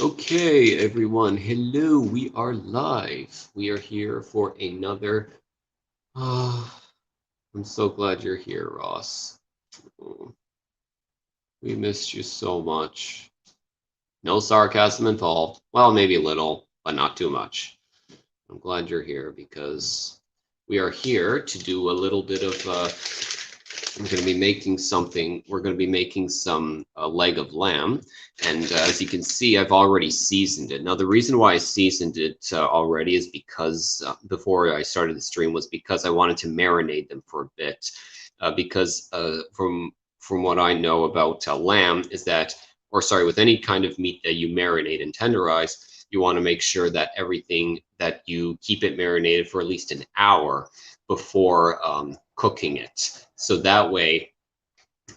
Okay, everyone. Hello. We are live. We are here for another. Ah, I'm so glad you're here, Ross. Oh, we missed you so much. No sarcasm involved. Well, maybe a little, but not too much. I'm glad you're here because we are here to do a little bit of I'm going to be making something. We're going to be making some leg of lamb, and as you can see, I've already seasoned it. Now, the reason why I seasoned it already is because before I started the stream was because I wanted to marinate them for a bit. Because from what I know about lamb is that, or sorry, with any kind of meat that you marinate and tenderize, you want to make sure that everything that you keep it marinated for at least an hour before cooking it. So that way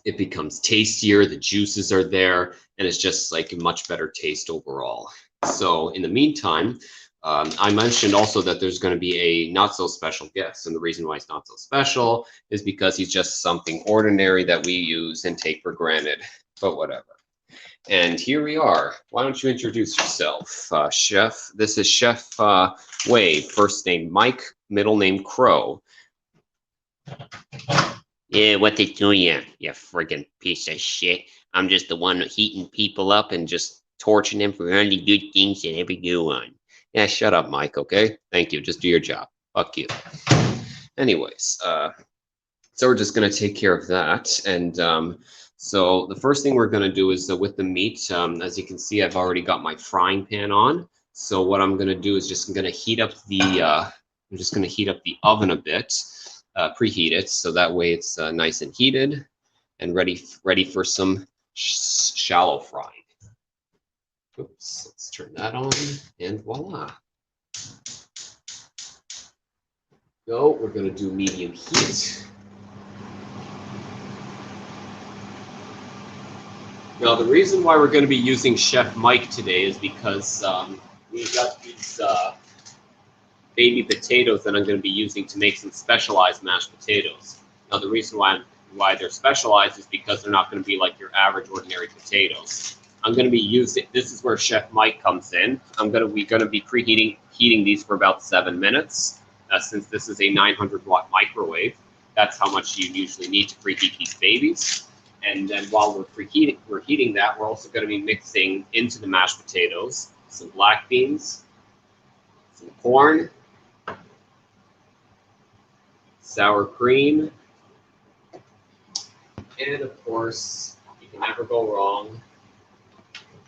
it becomes tastier, the juices are there, and it's just like a much better taste overall. So in the meantime, I mentioned also that there's going to be a not so special guest. And the reason why it's not so special is because he's just something ordinary that we use and take for granted, but whatever. And here we are. Why don't you introduce yourself, Chef? This is Chef Wade, first name Mike, middle name Crow. Yeah, what they do you friggin' piece of shit. I'm just the one heating people up and just torching them for only good things that ever go on. Yeah, shut up, Mike, okay? Thank you. Just do your job. Fuck you. Anyways, so we're just going to take care of that. And so the first thing we're going to do is with the meat, as you can see, I've already got my frying pan on. So what I'm going to do is just going to heat up I'm just going to heat up the oven a bit, preheat it, so that way it's nice and heated and ready for some shallow frying. Oops, let's turn that on, and voila. Go, we're going to do medium heat. Now, the reason why we're going to be using Chef Mike today is because we've got these baby potatoes that I'm going to be using to make some specialized mashed potatoes. Now, the reason why they're specialized is because they're not going to be like your average ordinary potatoes. I'm going to be using. This is where Chef Mike comes in. We're going to be heating these for about 7 minutes. Since this is a 900-watt microwave, that's how much you usually need to preheat these babies. And then while we're heating that, we're also going to be mixing into the mashed potatoes some black beans, some corn, sour cream, and of course, you can never go wrong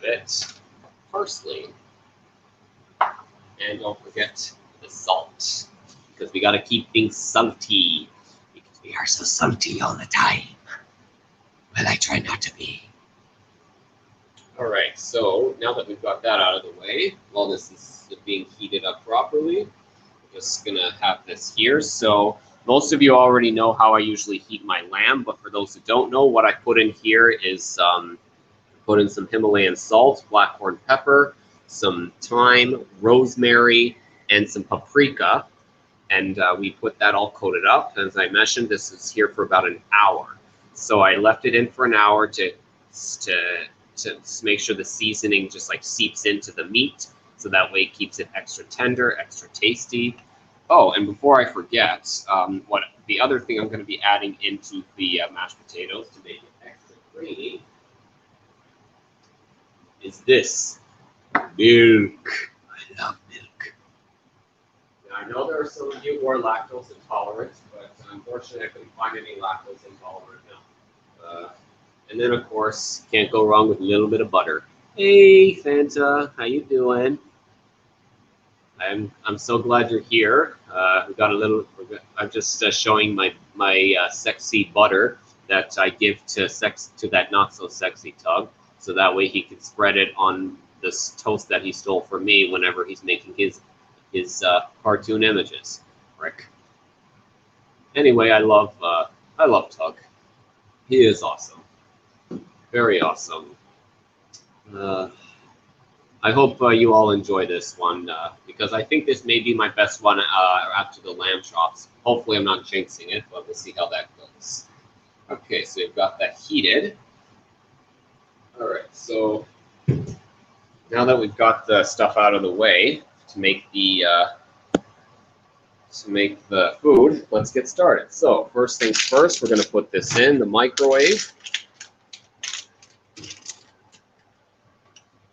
with parsley. And don't forget the salt, because we got to keep things salty, because we are so salty all the time. Well, I try not to be. All right, so now that we've got that out of the way, while this is being heated up properly, we're just gonna have this here. So most of you already know how I usually heat my lamb, but for those who don't know, what I put in here is put in some Himalayan salt, black corn pepper, some thyme, rosemary, and some paprika. And we put that all coated up. As I mentioned, this is here for about an hour. So I left it in for an hour to make sure the seasoning just like seeps into the meat, so that way it keeps it extra tender, extra tasty. Oh, and before I forget, what the other thing I'm going to be adding into the mashed potatoes to make it extra creamy is this milk. I love milk. Now, I know there are some of you who are lactose intolerant, but unfortunately I couldn't find any lactose intolerant now. And then, of course, can't go wrong with a little bit of butter. Hey, Fanta, how you doing? I'm so glad you're here. We got a little. I'm just showing my sexy butter that I give to that not so sexy Tug, so that way he can spread it on this toast that he stole from me whenever he's making his cartoon images. Rick. Anyway, I love Tug. He is awesome. Very awesome. Uh, I hope you all enjoy this one because I think this may be my best one after the lamb chops. Hopefully, I'm not jinxing it, but we'll see how that goes. Okay, so we've got that heated. All right, so Now that we've got the stuff out of the way to make the food, let's get started. So first things first, we're going to put this in the microwave.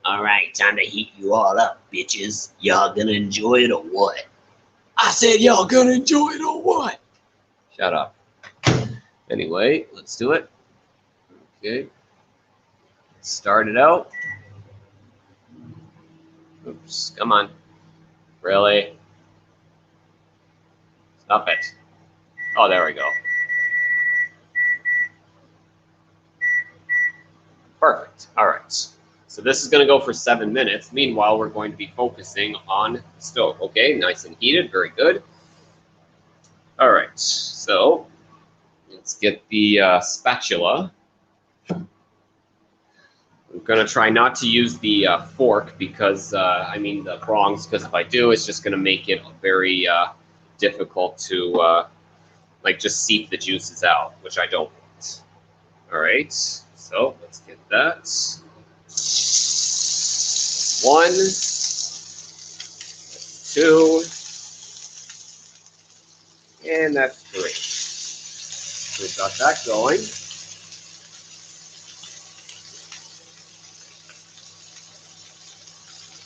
All right, time to heat you all up, bitches. Y'all gonna enjoy it or what? I said y'all gonna enjoy it or what? Shut up. Anyway, let's do it. Okay. Start it out. Oops, come on. Really? Stop it. Oh, there we go. Perfect. All right. So this is going to go for 7 minutes. Meanwhile, we're going to be focusing on the stove. Okay, nice and heated. Very good. All right. So let's get the spatula. I'm going to try not to use the fork because, the prongs, because if I do, it's just going to make it very difficult to, just seep the juices out, which I don't want. All right. So let's get that. 1, 2, and that's 3. So we've got that going.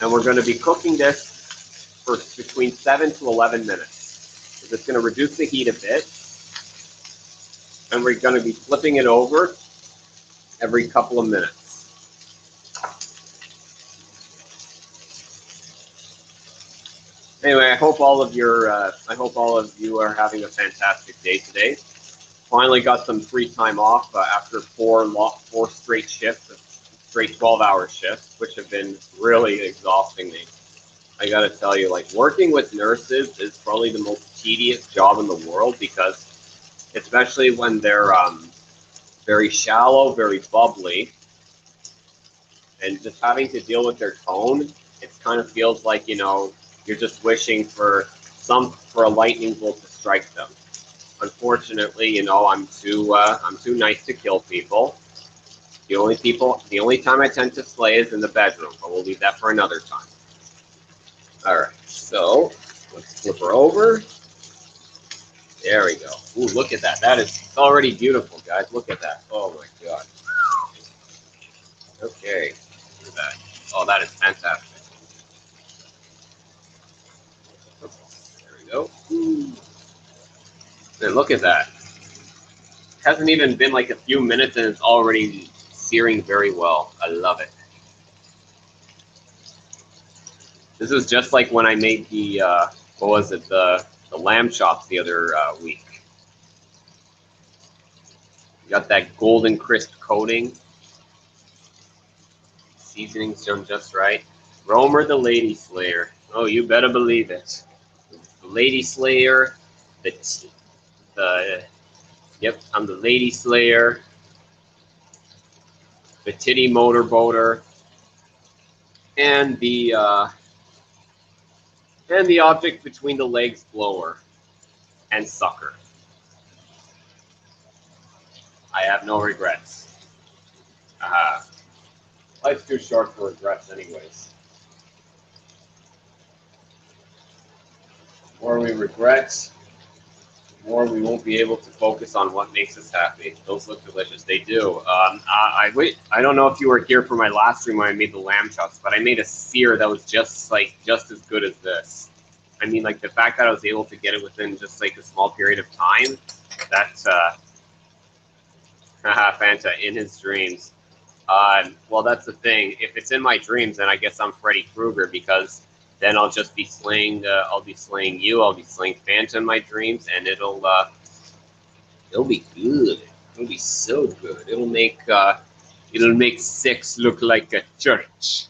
And we're going to be cooking this for between 7 to 11 minutes. So it's going to reduce the heat a bit. And we're going to be flipping it over every couple of minutes. Anyway, I hope all of you are having a fantastic day today. Finally got some free time off after four straight shifts, straight 12-hour shifts, which have been really exhausting me. I gotta tell you, working with nurses is probably the most tedious job in the world because, especially when they're very shallow, very bubbly, and just having to deal with their tone, it kind of feels like, you're just wishing for a lightning bolt to strike them. Unfortunately, I'm too nice to kill people. The only time I tend to slay is in the bedroom, but we'll leave that for another time. All right, so let's flip her over. There we go. Ooh, look at that. That is already beautiful, guys. Look at that. Oh my God. Okay, look at that. Oh, that is fantastic. There we go. Ooh. And look at that. Hasn't even been like a few minutes and it's already searing very well. I love it. This is just like when I made the the lamb chops the other week. Got that golden crisp coating. Seasoning's done just right. Romer the Lady Slayer. Oh, you better believe it. The Lady Slayer. Yep, I'm the Lady Slayer. The Titty Motorboater. And the object between the legs blower and sucker. I have no regrets. Aha. Life's too short for regrets anyways. The more we regret, the more we won't be able to focus on what makes us happy. Those look delicious. They do. I don't know if you were here for my last stream when I made the lamb chops, but I made a sear that was just as good as this. The fact that I was able to get it within just a small period of time, that's Fanta in his dreams. Well, that's the thing. If it's in my dreams, then I guess I'm Freddy Krueger because then I'll just be slaying. I'll be slaying you. I'll be slaying Fanta in my dreams, and it'll be good. It'll be so good. It'll make 6 look like a church.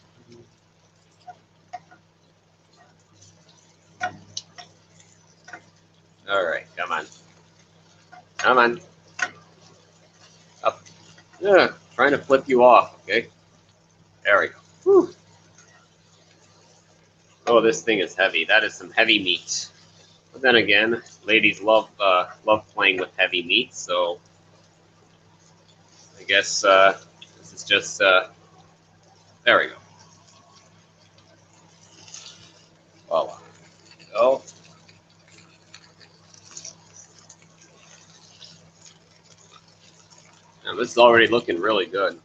All right, come on, up. Yeah, trying to flip you off. Okay, there we go. Whew. Oh, this thing is heavy. That is some heavy meat. But then again, ladies love playing with heavy meat, so I guess this is just there we go. Voila. Oh, now this is already looking really good.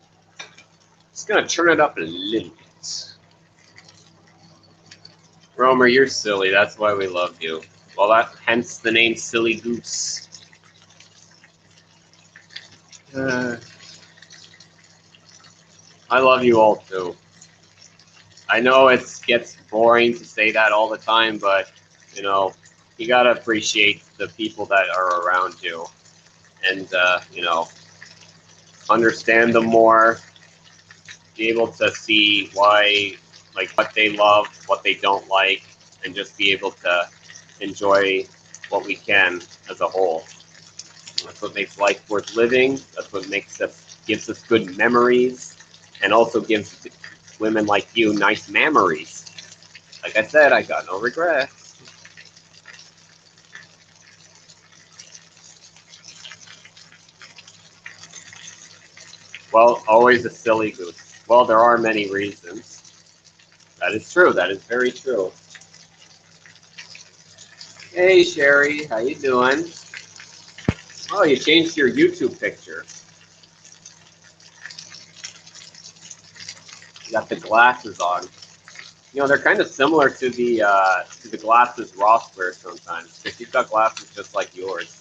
Just gonna turn it up a little bit. Romer, you're silly. That's why we love you. Well, hence the name Silly Goose. I love you all too. I know it gets boring to say that all the time, but you know, you gotta appreciate the people that are around you, and you know, understand them more. Be able to see why, like, what they love, what they don't like, and just be able to enjoy what we can as a whole. That's what makes life worth living. That's what gives us good memories, and also gives women like you nice memories. Like I said, I got no regrets. Well, always a silly goose. Well, there are many reasons. That is true. That is very true. Hey, Sherry, how you doing? Oh, you changed your YouTube picture. You got the glasses on. You know, they're kind of similar to the glasses Ross wears sometimes. Because she's got glasses just like yours.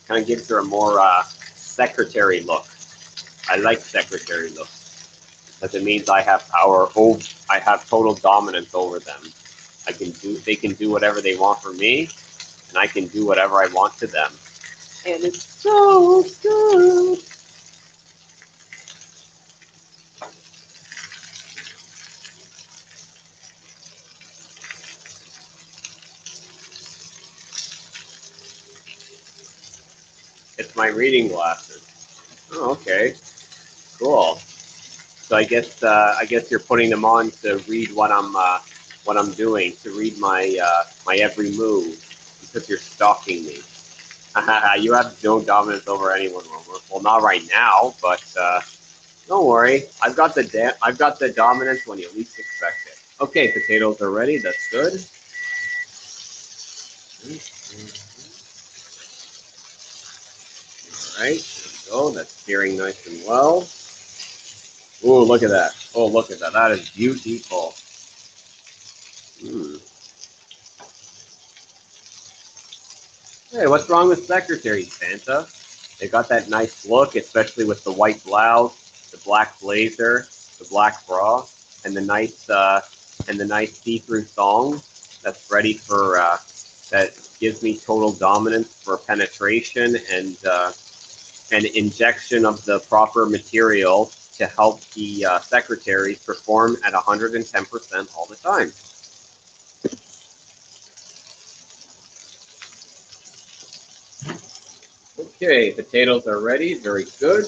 Kind of gives her a more secretary look. I like secretary look. Because it means I have power over. I have total dominance over them. They can do whatever they want for me, and I can do whatever I want to them. And it's so good. It's my reading glasses. Oh, okay, cool. So I guess you're putting them on to read what I'm doing, to read my every move, because you're stalking me. You have no dominance over anyone, Romer. Well, not right now, but don't worry. I've got the dominance when you least expect it. Okay, potatoes are ready. That's good. All right, there we go. That's searing nice and well. Oh, look at that. Oh, look at that. That is beautiful. Mm. Hey, what's wrong with secretary, Santa? They got that nice look, especially with the white blouse, the black blazer, the black bra, and the nice see-through thong that's ready for that gives me total dominance for penetration and an injection of the proper material to help the secretaries perform at 110% all the time. Okay, potatoes are ready. Very good.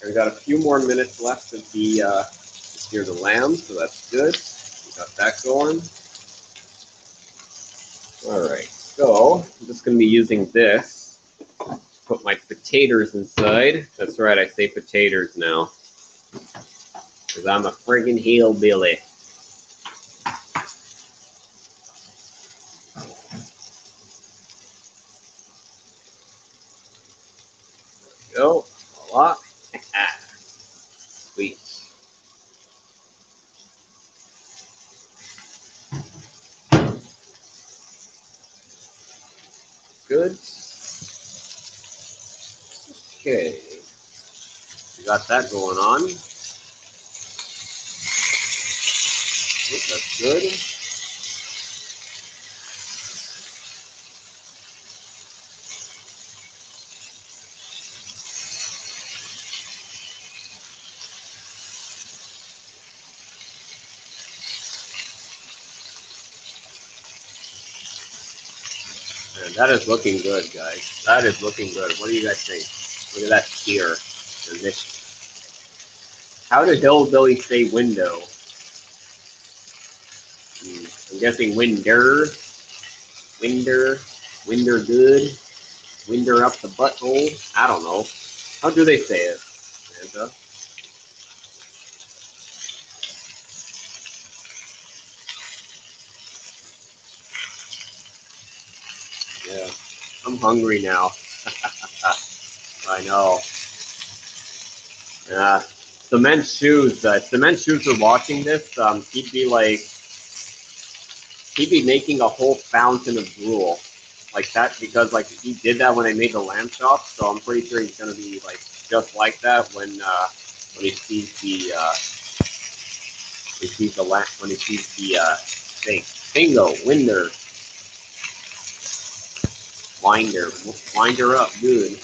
We've got a few more minutes left of the sear the lamb, so that's good. We got that going. All right, so I'm just going to be using this to put my potatoes inside. That's right, I say potatoes now, because I'm a friggin' hillbilly. Go, voila. Sweet. Good. Okay. We got that going on. Oops, that's good. Man, that is looking good, guys. That is looking good. What do you guys think? Look at that sear. How did hillbilly say window? I'm guessing winder, winder good, winder up the butthole. I don't know. How do they say it, Santa? hungry now. I know. Cement Shoes. Cement Shoes are watching this. He'd be making a whole fountain of drool like that because like he did that when I made the lamb chop. So I'm pretty sure he's gonna be like just like that when he sees the steak. Bingo, Winder. Wind her up, good.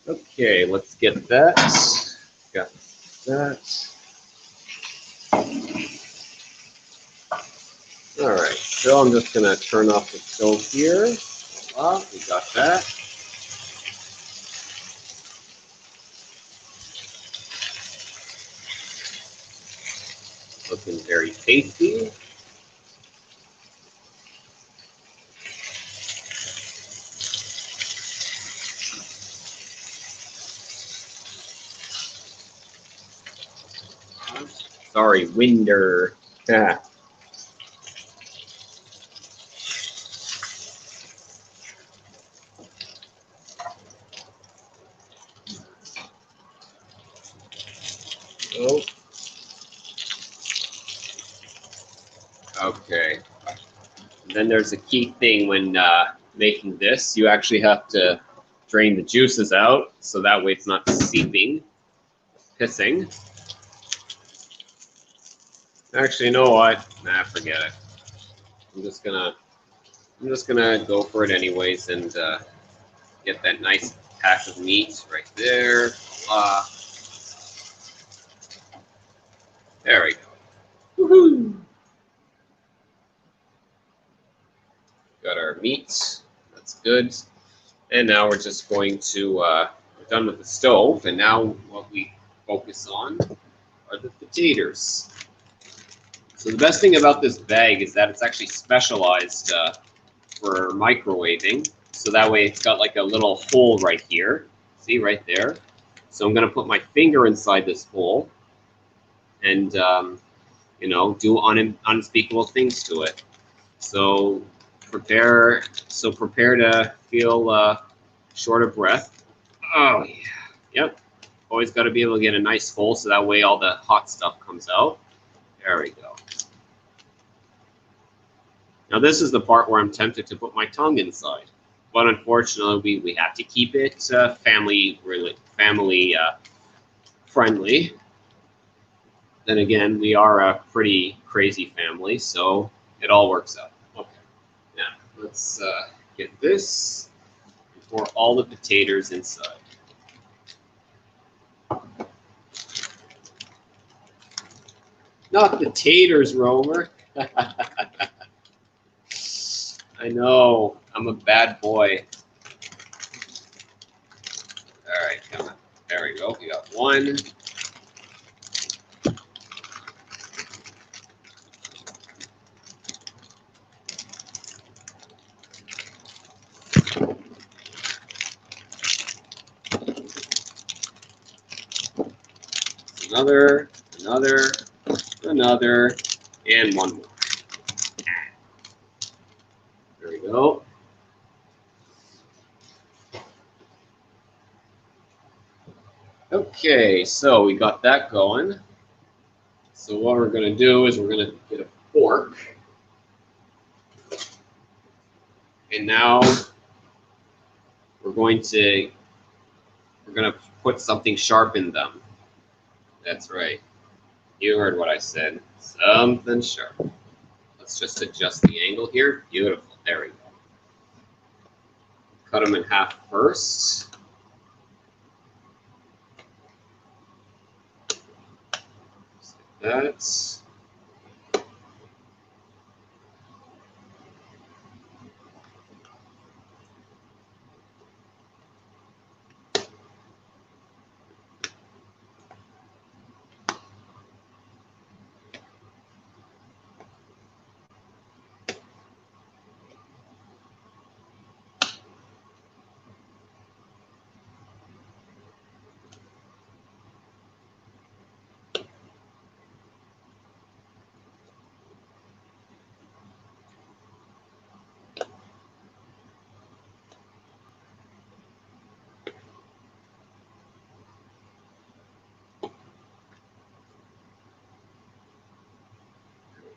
Okay, let's get that. Got that. All right, so I'm just gonna turn off the stove here. Voila, we got that. Looking very tasty. Sorry, Winder. Yeah. Oh. Okay. And then there's a key thing when making this. You actually have to drain the juices out, so that way it's not seeping, pissing. Actually, you know what? Nah, forget it. I'm just gonna go for it anyways and get that nice pack of meat right there. There we go. Woohoo! Got our meat. That's good. And now we're just going to we're done with the stove, and now what we focus on are the potatoes. So the best thing about this bag is that it's actually specialized for microwaving. So that way it's got like a little hole right here. See right there? So I'm gonna put my finger inside this hole and you know, do unspeakable things to it. So prepare to feel short of breath. Oh yeah. Yep. Always got to be able to get a nice hole so that way all the hot stuff comes out. There we go. Now this is the part where I'm tempted to put my tongue inside, but unfortunately we have to keep it family friendly. Then again, we are a pretty crazy family, so it all works out. Okay, now let's get this and pour all the potatoes inside. Not the taters, Romer. I know, I'm a bad boy. All right, come on. There we go. We got one. Another, another, and one more. There we go. Okay, so we got that going. So what we're going to do is we're going to get a fork. And now we're going to put something sharp in them. That's right. You heard what I said. Something sharp. Let's just adjust the angle here. Beautiful. There we go. Cut them in half first. Like that.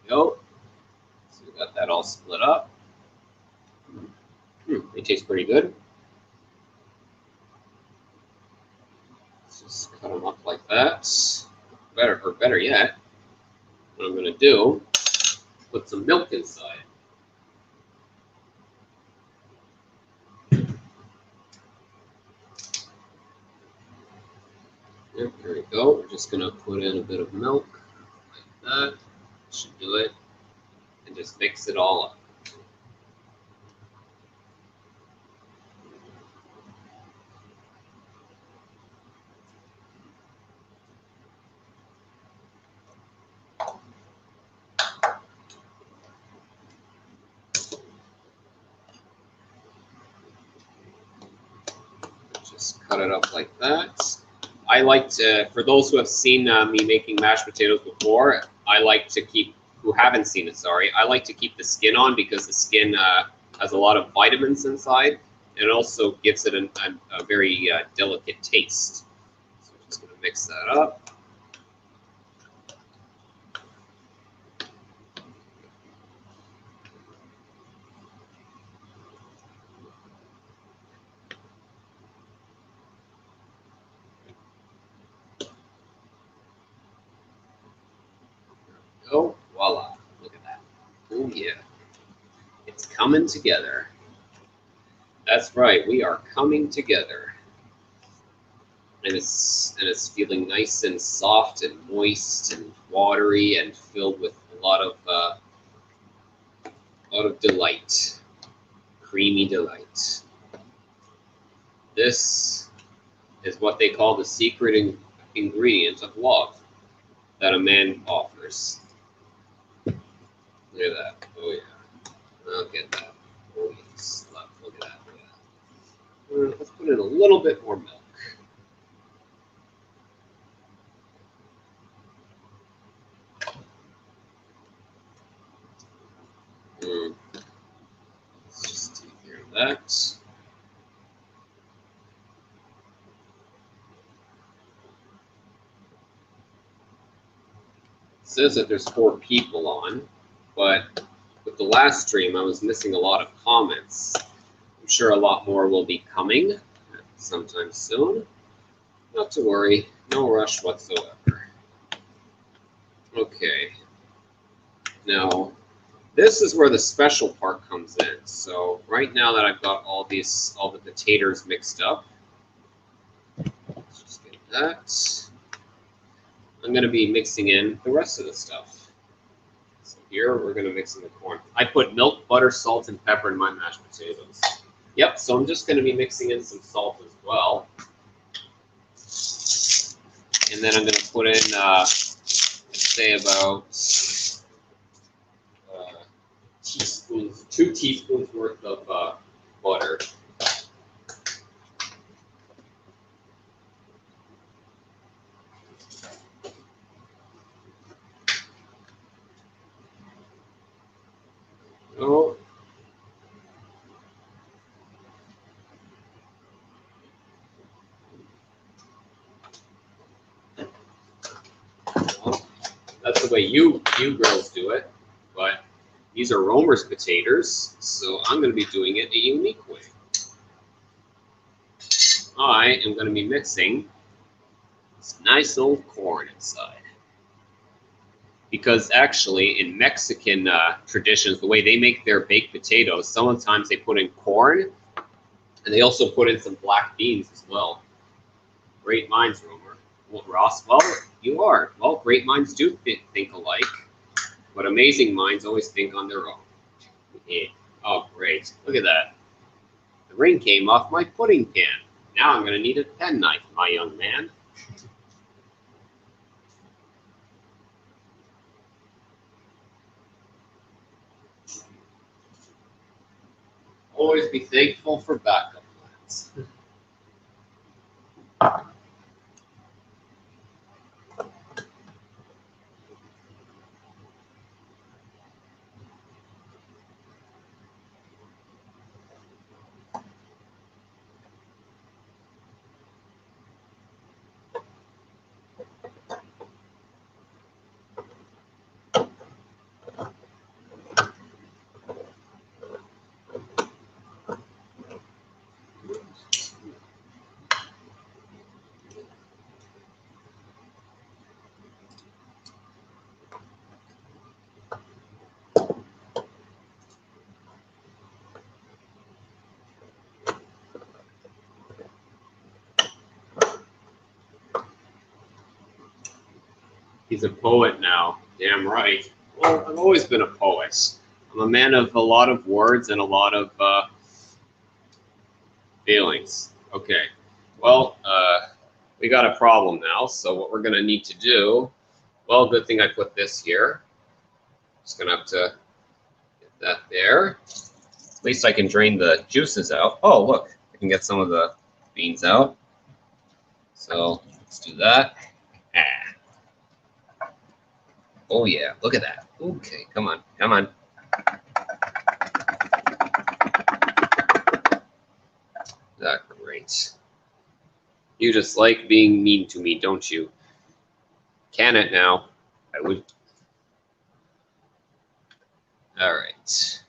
go. So we got that all split up. They taste pretty good. Let's just cut them up like that. Better yet, what I'm going to do, put some milk inside. Yep, there we go. We're just going to put in a bit of milk like that. Should do it. And just mix it all up. Just cut it up like that. I like to, for those who have seen me making mashed potatoes before, I like to keep, who haven't seen it, sorry, I like to keep the skin on because the skin has a lot of vitamins inside, and it also gives it a very delicate taste. So I'm just going to mix that up. Oh, voila. Look at that. Oh, yeah. It's coming together. That's right. We are coming together. And it's feeling nice and soft and moist and watery and filled with a lot of delight. Creamy delight. This is what they call the secret ingredient of love that a man offers. Look at that. Oh, yeah. Look at that. Oh, yes. Look at that. Look at that. Let's put in a little bit more milk. Let's just take care of that. It says that there's 4 people on, but with the last stream I was missing a lot of comments. I'm sure a lot more will be coming sometime soon. Not to worry, no rush whatsoever. Okay. Now, this is where the special part comes in. So right now that I've got all the potatoes mixed up, let's just get that. I'm going to be mixing in the rest of the stuff. So here we're going to mix in the corn. I put milk, butter, salt, and pepper in my mashed potatoes. Yep, so I'm just going to be mixing in some salt as well. And then I'm going to put in, say about 2 teaspoons worth of butter. Oh. Well, that's the way you girls do it, but these are Romer's potatoes, so I'm going to be doing it a unique way. I am going to be mixing this nice old corn inside. Because actually, in Mexican traditions, the way they make their baked potatoes, sometimes they put in corn, and they also put in some black beans as well. Great minds, Romer. Well, Ross, well, you are. Well, great minds do think alike, but amazing minds always think on their own. Yeah. Oh, great. Look at that. The ring came off my pudding pan. Now I'm going to need a penknife, my young man. Always be thankful for backup plans. He's a poet now. Damn right. Well, I've always been a poet. I'm a man of a lot of words and a lot of feelings. Okay. Well, we got a problem now. So what we're gonna need to do? Well, good thing I put this here. Just gonna have to get that there. At least I can drain the juices out. Oh, look, I can get some of the beans out. So let's do that. Ah. Oh yeah, look at that. Okay, come on, come on. That's great. You just like being mean to me, don't you? Can it now? I would. All right.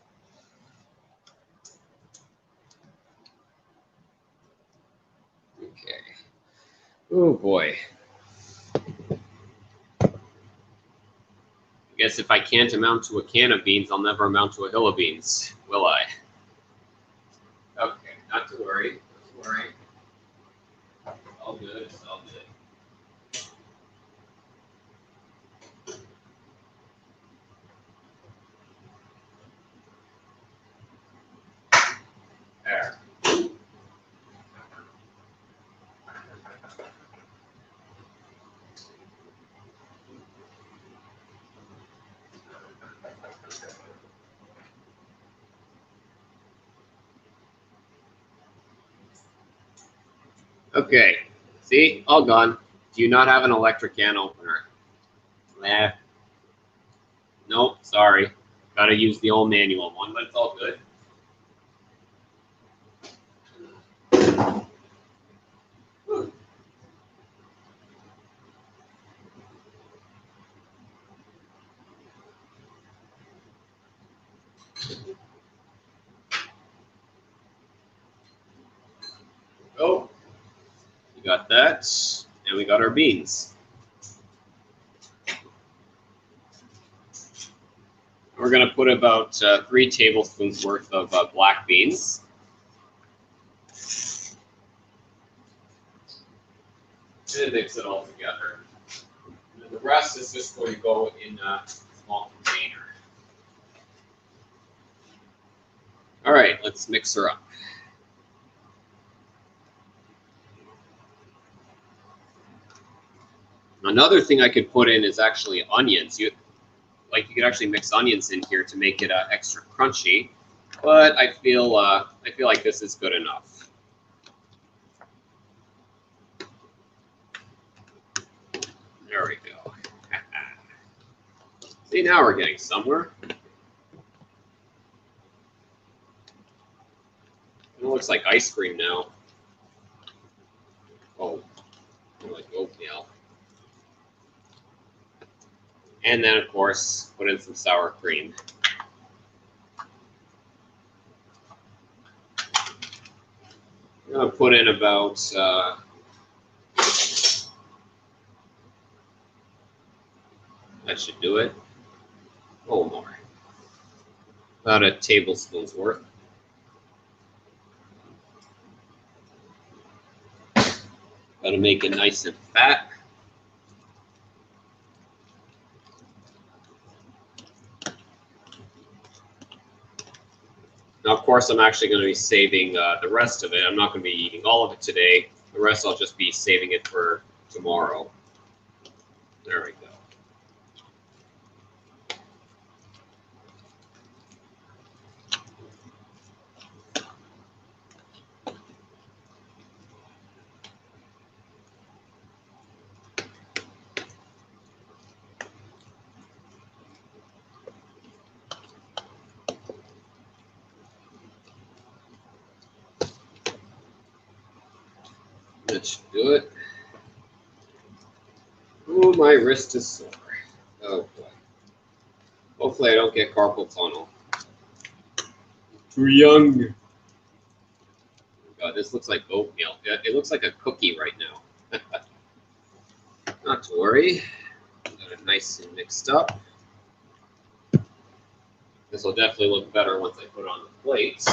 Okay. Oh boy. I guess if I can't amount to a can of beans, I'll never amount to a hill of beans, will I? Okay, not to worry. Not to worry. All good. It's all good. There. Okay. See? All gone. Do you not have an electric can opener? Nah. Nope. Sorry. Gotta use the old manual one, but it's all good. Oh, we got that. And we got our beans. We're going to put about 3 tablespoons worth of black beans. And mix it all together. And the rest is just going to go in a small container. All right, let's mix her up. Another thing I could put in is actually onions. You could actually mix onions in here to make it extra crunchy, but I feel like this is good enough. There we go. See, now we're getting somewhere. It looks like ice cream now. Oh, more like oatmeal. And then, of course, put in some sour cream. I'm going to put in about that should do it. Oh, more. About a tablespoon's worth. Got to make it nice and fat. Now, of course, I'm actually going to be saving the rest of it. I'm not going to be eating all of it today. The rest I'll just be saving it for tomorrow. There we go. That should do it. Oh, my wrist is sore. Oh, boy. Hopefully I don't get carpal tunnel. Too young. God, this looks like oatmeal. It looks like a cookie right now. Not to worry. Got it nice and mixed up. This will definitely look better once I put it on the plate.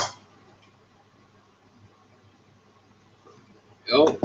Go.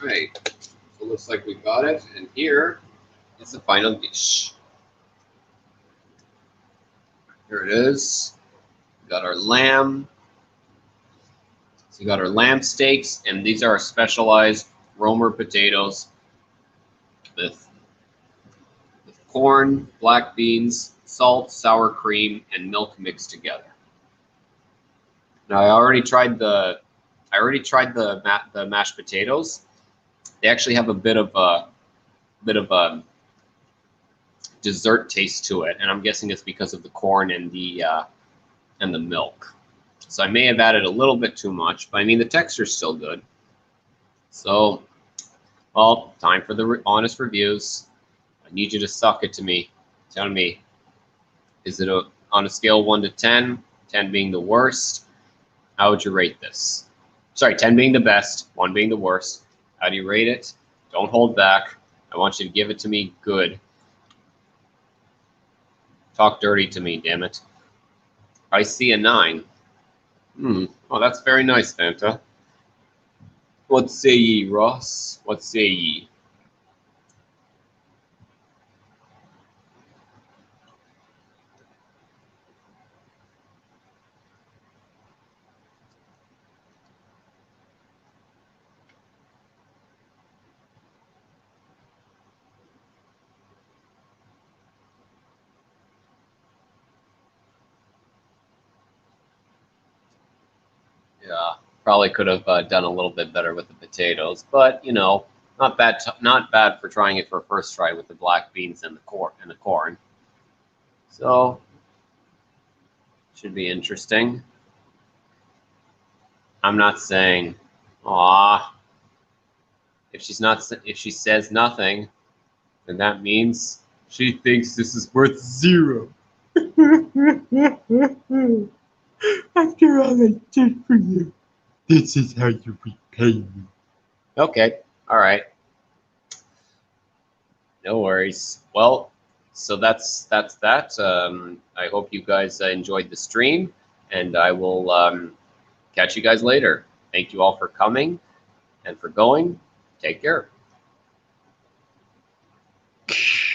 Right. So it looks like we got it, and here is the final dish. Here it is. We got our lamb. So we got our lamb steaks, and these are our specialized Romer potatoes with corn, black beans, salt, sour cream, and milk mixed together. Now I already tried the mashed potatoes. They actually have a bit of a dessert taste to it, and I'm guessing it's because of the corn and the milk. So I may have added a little bit too much, but I mean the texture's still good. So, well, time for the honest reviews. I need you to suck it to me. Tell me, is it on a scale of 1 to 10, 10 being the worst? How would you rate this? Sorry, 10 being the best, 1 being the worst. How do you rate it? Don't hold back. I want you to give it to me good. Talk dirty to me, damn it. I see a 9. Oh, that's very nice, Fanta. What say ye, Ross? What say ye? Yeah, probably could have done a little bit better with the potatoes, but you know, not bad. Not bad for trying it for a first try with the black beans and the corn. So should be interesting. I'm not saying, ah, if she says nothing, then that means she thinks this is worth 0. After all I did for you, this is how you repay me. Okay, all right. No worries. Well, so that's that. I hope you guys enjoyed the stream, and I will catch you guys later. Thank you all for coming and for going. Take care.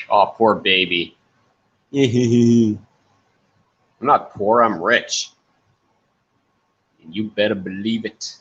Oh, poor baby. I'm not poor, I'm rich. And you better believe it.